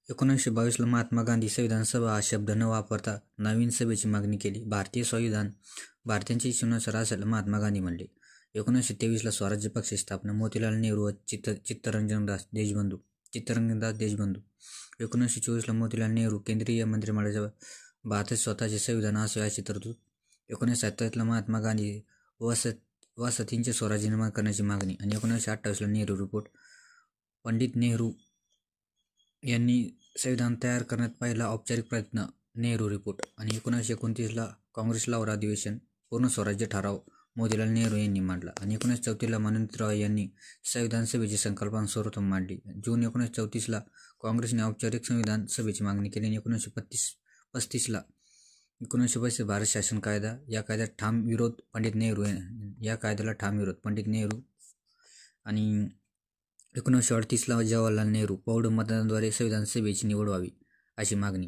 1922ला महात्मा गांधी संविधान सभा हा शब्द न वापरता नवीन सभेची मागणी केली. भारतीय संविधान भारतीयांच्या इच्छेनुसार असायला महात्मा गांधी म्हणले. 1923ला स्वराज्य पक्ष स्थापना. मोतीलाल नेहरू व चित्तरंजनदास देशबंधू. 1924ला मोतीलाल नेहरू केंद्रीय मंत्रिमंडळाच्या भारतात स्वतःचे संविधान असावे अशी तरतूद. 1927ला महात्मा गांधी वसाहतींचे स्वराज्य निर्माण करण्याची मागणी. आणि 1928ला नेहरू रिपोर्ट. पंडित नेहरू यांनी संविधान तयार करण्यात पहिला औपचारिक प्रयत्न नेहरू रिपोर्ट. आणि 1929ला काँग्रेस लाहोर अधिवेशन. पूर्ण स्वराज्य ठराव मोतीलाल नेहरू यांनी मांडला. आणि 1934ला मनोनीत रॉय यांनी संविधान सभेची संकल्पना सर्वप्रथम मांडली. जून 1934ला काँग्रेसने औपचारिक संविधान सभेची मागणी केली. आणि 1935ला भारत शासन कायदा. या कायद्याला ठाम विरोध पंडित नेहरू. आणि 1938ला जवाहरलाल नेहरू. प्रौढ मतदानाद्वारे संविधान सभेची निवड व्हावी अशी मागणी.